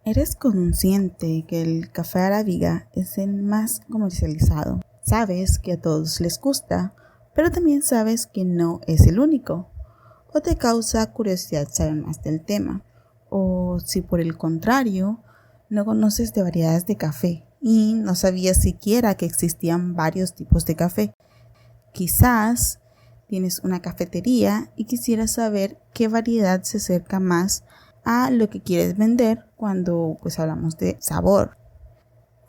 ¿Eres consciente que el café arábiga es el más comercializado? Sabes que a todos les gusta, pero también sabes que no es el único. ¿O te causa curiosidad saber más del tema? O si por el contrario, no conoces de variedades de café y no sabías siquiera que existían varios tipos de café. Quizás tienes una cafetería y quisieras saber qué variedad se acerca más a lo que quieres vender cuando hablamos de sabor.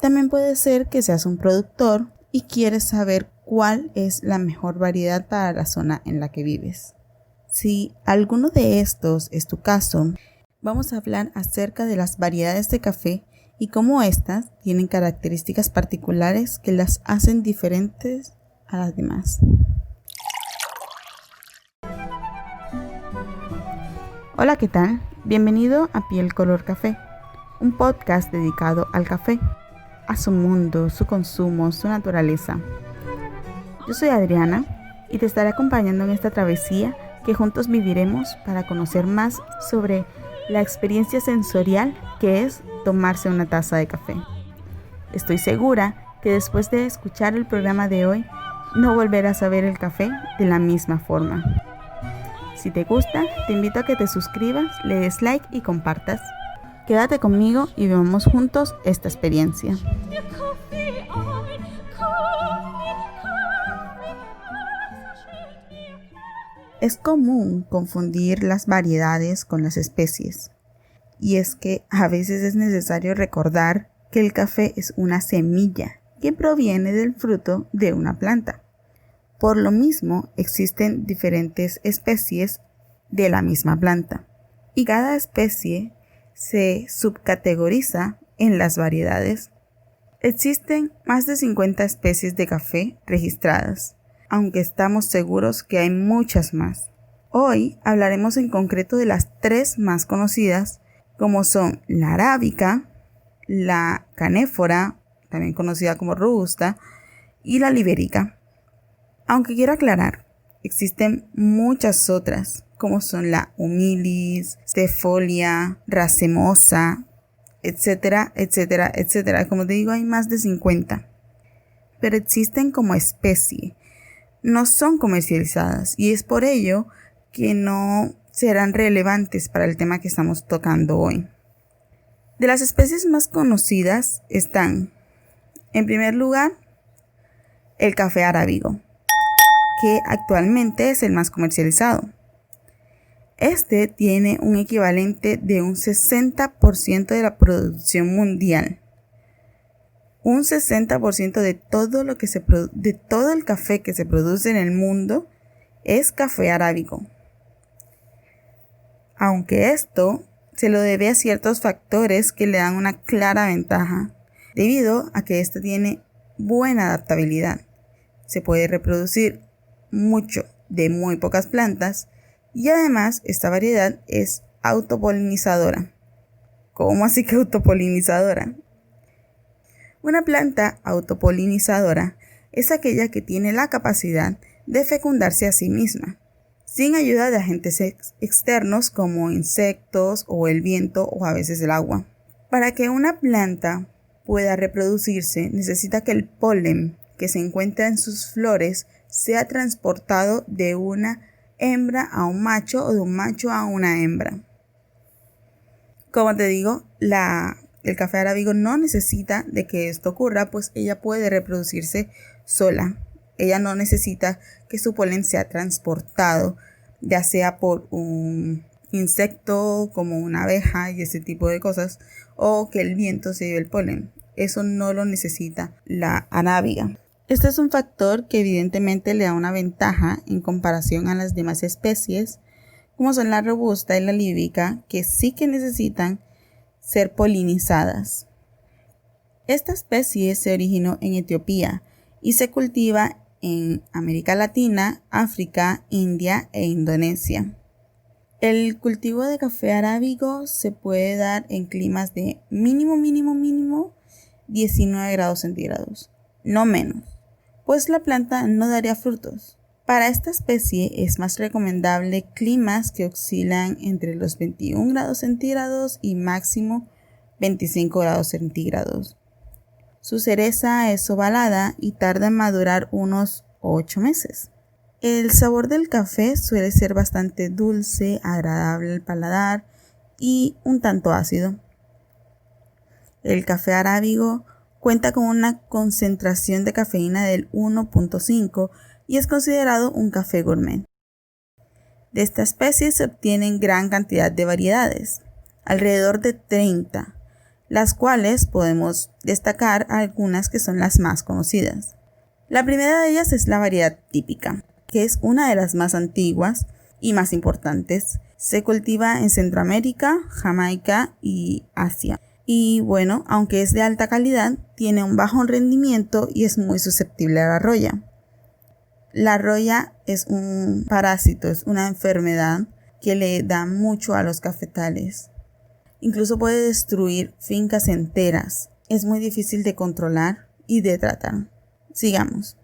También puede ser que seas un productor y quieres saber cuál es la mejor variedad para la zona en la que vives. Si alguno de estos es tu caso, vamos a hablar acerca de las variedades de café y cómo éstas tienen características particulares que las hacen diferentes a las demás. Hola, ¿qué tal? Bienvenido a Piel Color Café, un podcast dedicado al café, a su mundo, su consumo, su naturaleza. Yo soy Adriana y te estaré acompañando en esta travesía que juntos viviremos para conocer más sobre la experiencia sensorial que es tomarse una taza de café. Estoy segura que después de escuchar el programa de hoy, no volverás a ver el café de la misma forma. Si te gusta, te invito a que te suscribas, le des like y compartas. Quédate conmigo y vivamos juntos esta experiencia. Es común confundir las variedades con las especies. Y es que a veces es necesario recordar que el café es una semilla que proviene del fruto de una planta. Por lo mismo, existen diferentes especies de la misma planta y cada especie se subcategoriza en las variedades. Existen más de 50 especies de café registradas, aunque estamos seguros que hay muchas más. Hoy hablaremos en concreto de las 3 más conocidas, como son la arábica, la canéfora, también conocida como robusta, y la libérica. Aunque quiero aclarar, existen muchas otras, como son la humilis, stefolia, racemosa, etcétera, etcétera, etcétera. Como te digo, hay más de 50. Pero existen como especie. No son comercializadas y es por ello que no serán relevantes para el tema que estamos tocando hoy. De las especies más conocidas están, en primer lugar, el café arábigo, que actualmente es el más comercializado. Este tiene un equivalente de un 60% de la producción mundial. Un 60% de todo el café que se produce en el mundo es café arábigo. Aunque esto se lo debe a ciertos factores que le dan una clara ventaja, debido a que este tiene buena adaptabilidad. Se puede reproducir mucho de muy pocas plantas y además esta variedad es autopolinizadora. ¿Cómo así que autopolinizadora? Una planta autopolinizadora es aquella que tiene la capacidad de fecundarse a sí misma, sin ayuda de agentes externos como insectos o el viento o a veces el agua. Para que una planta pueda reproducirse, necesita que el polen que se encuentra en sus flores sea transportado de una hembra a un macho o de un macho a una hembra. Como te digo, el café arábigo no necesita de que esto ocurra, pues ella puede reproducirse sola. Ella no necesita que su polen sea transportado, ya sea por un insecto como una abeja y ese tipo de cosas, o que el viento se lleve el polen. Eso no lo necesita la arábiga. Este es un factor que evidentemente le da una ventaja en comparación a las demás especies, como son la robusta y la líbica, que sí que necesitan ser polinizadas. Esta especie se originó en Etiopía y se cultiva en América Latina, África, India e Indonesia. El cultivo de café arábigo se puede dar en climas de mínimo 19 grados centígrados, no menos, pues la planta no daría frutos. Para esta especie es más recomendable climas que oscilan entre los 21 grados centígrados y máximo 25 grados centígrados. Su cereza es ovalada y tarda en madurar unos 8 meses. El sabor del café suele ser bastante dulce, agradable al paladar y un tanto ácido. El café arábigo cuenta con una concentración de cafeína del 1.5 y es considerado un café gourmet. De esta especie se obtienen gran cantidad de variedades, alrededor de 30, las cuales podemos destacar algunas que son las más conocidas. La primera de ellas es la variedad típica, que es una de las más antiguas y más importantes. Se cultiva en Centroamérica, Jamaica y Asia. Y bueno, aunque es de alta calidad, tiene un bajo rendimiento y es muy susceptible a la roya. La roya es un parásito, es una enfermedad que le da mucho a los cafetales. Incluso puede destruir fincas enteras. Es muy difícil de controlar y de tratar. Sigamos.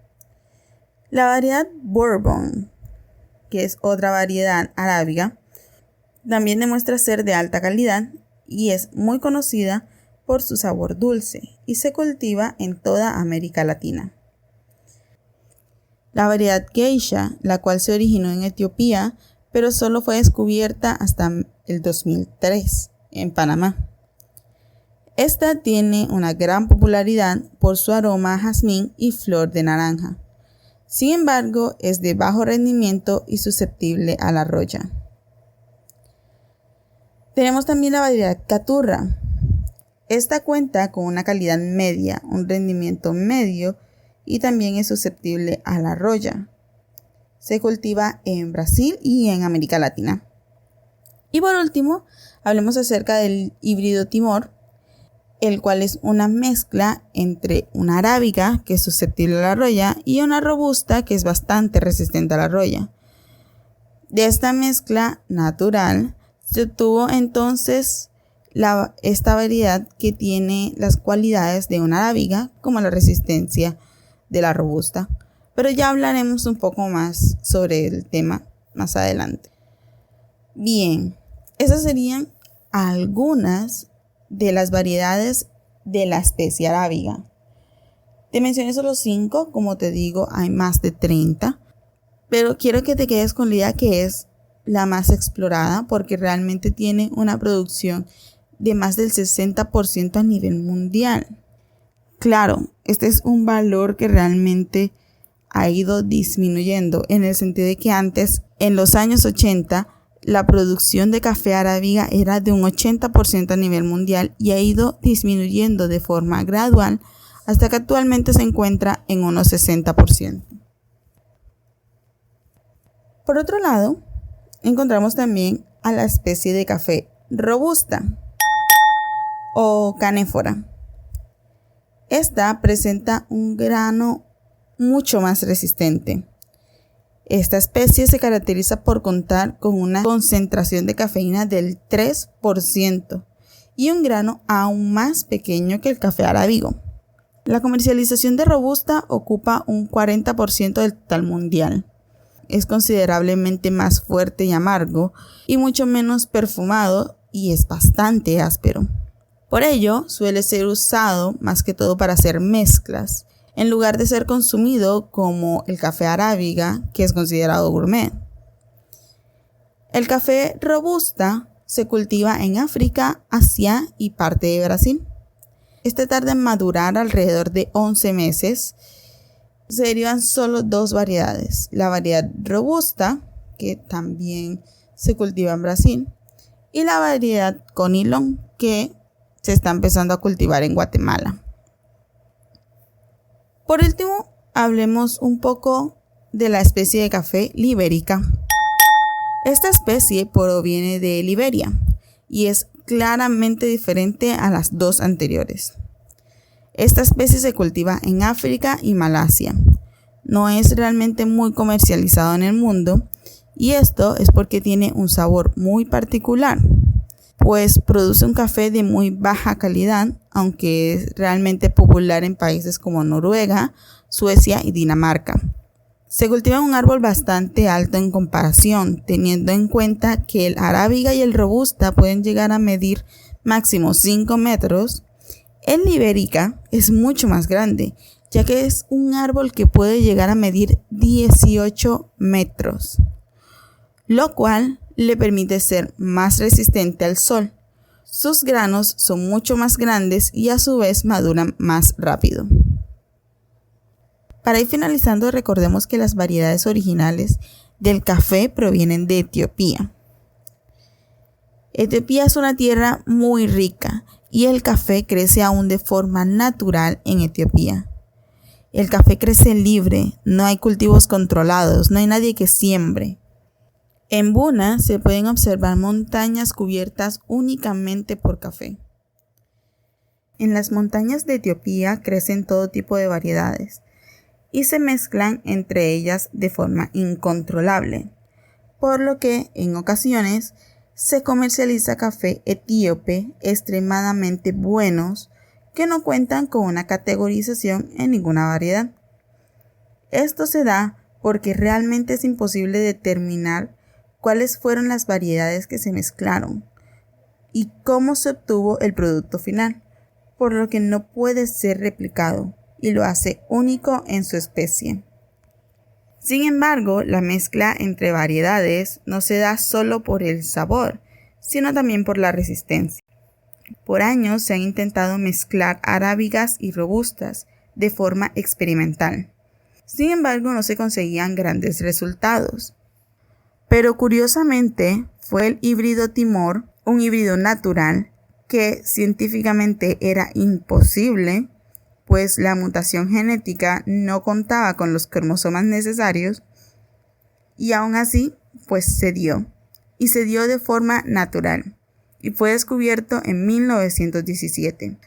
La variedad Bourbon, que es otra variedad arábiga, también demuestra ser de alta calidad y es muy conocida por su sabor dulce y se cultiva en toda América Latina. La variedad Geisha, la cual se originó en Etiopía, pero solo fue descubierta hasta el 2003 en Panamá. Esta tiene una gran popularidad por su aroma a jazmín y flor de naranja. Sin embargo, es de bajo rendimiento y susceptible a la roya. Tenemos también la variedad Caturra. Esta cuenta con una calidad media, un rendimiento medio y también es susceptible a la roya. Se cultiva en Brasil y en América Latina. Y por último, hablemos acerca del híbrido Timor, el cual es una mezcla entre una arábiga, que es susceptible a la roya, y una robusta, que es bastante resistente a la roya. De esta mezcla natural se obtuvo entonces esta variedad que tiene las cualidades de una arábiga, como la resistencia de la robusta. Pero ya hablaremos un poco más sobre el tema más adelante. Bien, esas serían algunas de las variedades de la especie arábiga. Te mencioné solo 5, como te digo, hay más de 30, pero quiero que te quedes con la idea que es la más explorada porque realmente tiene una producción de más del 60% a nivel mundial. Claro, este es un valor que realmente ha ido disminuyendo en el sentido de que antes, en los años 80, la producción de café arábiga era de un 80% a nivel mundial y ha ido disminuyendo de forma gradual hasta que actualmente se encuentra en unos 60%. Por otro lado, encontramos también a la especie de café robusta o canéfora. Esta presenta un grano mucho más resistente. Esta especie se caracteriza por contar con una concentración de cafeína del 3% y un grano aún más pequeño que el café arábigo. La comercialización de robusta ocupa un 40% del total mundial. Es considerablemente más fuerte y amargo y mucho menos perfumado y es bastante áspero. Por ello, suele ser usado más que todo para hacer mezclas, en lugar de ser consumido como el café arábiga, que es considerado gourmet. El café robusta se cultiva en África, Asia y parte de Brasil. Este tarda en madurar alrededor de 11 meses. Se derivan solo 2 variedades, la variedad robusta, que también se cultiva en Brasil, y la variedad Conilon, que se está empezando a cultivar en Guatemala. Por último, hablemos un poco de la especie de café libérica. Esta especie proviene de Liberia y es claramente diferente a las 2 anteriores. Esta especie se cultiva en África y Malasia. No es realmente muy comercializado en el mundo y esto es porque tiene un sabor muy particular, pues produce un café de muy baja calidad, aunque es realmente popular en países como Noruega, Suecia y Dinamarca. Se cultiva en un árbol bastante alto en comparación, teniendo en cuenta que el arábiga y el robusta pueden llegar a medir máximo 5 metros, el Liberica es mucho más grande, ya que es un árbol que puede llegar a medir 18 metros, lo cual le permite ser más resistente al sol. Sus granos son mucho más grandes y a su vez maduran más rápido. Para ir finalizando, recordemos que las variedades originales del café provienen de Etiopía. Etiopía es una tierra muy rica y el café crece aún de forma natural en Etiopía. El café crece libre, no hay cultivos controlados, no hay nadie que siembre. En Buna se pueden observar montañas cubiertas únicamente por café. En las montañas de Etiopía crecen todo tipo de variedades y se mezclan entre ellas de forma incontrolable, por lo que en ocasiones se comercializa café etíope extremadamente buenos que no cuentan con una categorización en ninguna variedad. Esto se da porque realmente es imposible determinar cuáles fueron las variedades que se mezclaron y cómo se obtuvo el producto final, por lo que no puede ser replicado y lo hace único en su especie. Sin embargo, la mezcla entre variedades no se da solo por el sabor, sino también por la resistencia. Por años se han intentado mezclar arábigas y robustas de forma experimental. Sin embargo, no se conseguían grandes resultados. Pero curiosamente fue el híbrido Timor, un híbrido natural que científicamente era imposible, pues la mutación genética no contaba con los cromosomas necesarios, y aún así pues se dio de forma natural y fue descubierto en 1917.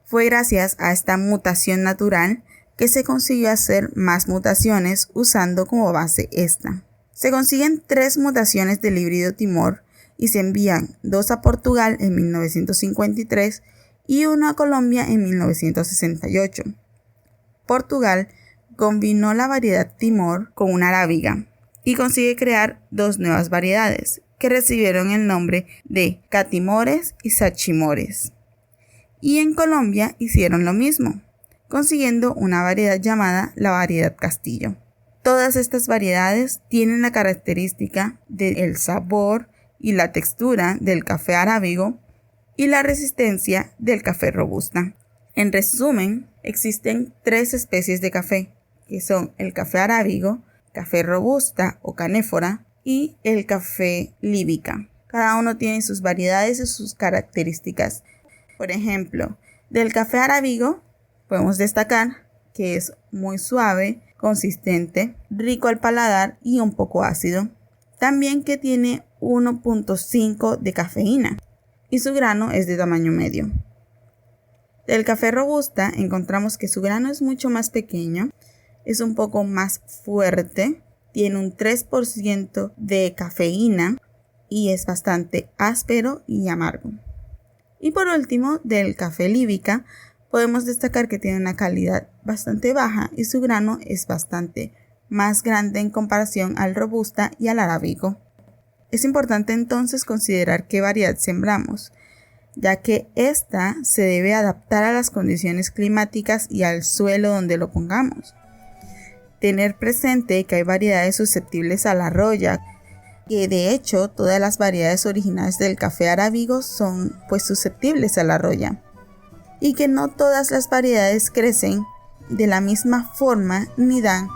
Fue gracias a esta mutación natural que se consiguió hacer más mutaciones usando como base esta. Se consiguen 3 mutaciones del híbrido Timor y se envían 2 a Portugal en 1953 y 1 a Colombia en 1968. Portugal combinó la variedad Timor con una arábiga y consigue crear 2 nuevas variedades que recibieron el nombre de catimores y sachimores. Y en Colombia hicieron lo mismo, consiguiendo una variedad llamada la variedad Castillo. Todas estas variedades tienen la característica del sabor y la textura del café arábigo y la resistencia del café robusta. En resumen, existen 3 especies de café, que son el café arábigo, café robusta o canéfora y el café líbica. Cada uno tiene sus variedades y sus características. Por ejemplo, del café arábigo podemos destacar que es muy suave, consistente, rico al paladar y un poco ácido. También que tiene 1.5 de cafeína y su grano es de tamaño medio. Del café robusta encontramos que su grano es mucho más pequeño, es un poco más fuerte, tiene un 3% de cafeína y es bastante áspero y amargo. Y por último, del café líbica podemos destacar que tiene una calidad bastante baja y su grano es bastante más grande en comparación al robusta y al arábigo. Es importante entonces considerar qué variedad sembramos, ya que esta se debe adaptar a las condiciones climáticas y al suelo donde lo pongamos. Tener presente que hay variedades susceptibles a la roya, que de hecho todas las variedades originales del café arábigo son susceptibles a la roya, y que no todas las variedades crecen de la misma forma ni dan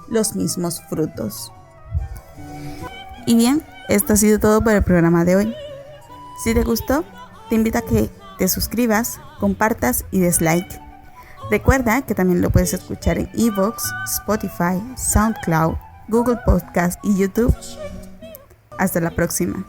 los mismos frutos. Y bien, esto ha sido todo por el programa de hoy. Si te gustó, te invito a que te suscribas, compartas y des like. Recuerda que también lo puedes escuchar en iVoox, Spotify, SoundCloud, Google Podcast y YouTube. Hasta la próxima.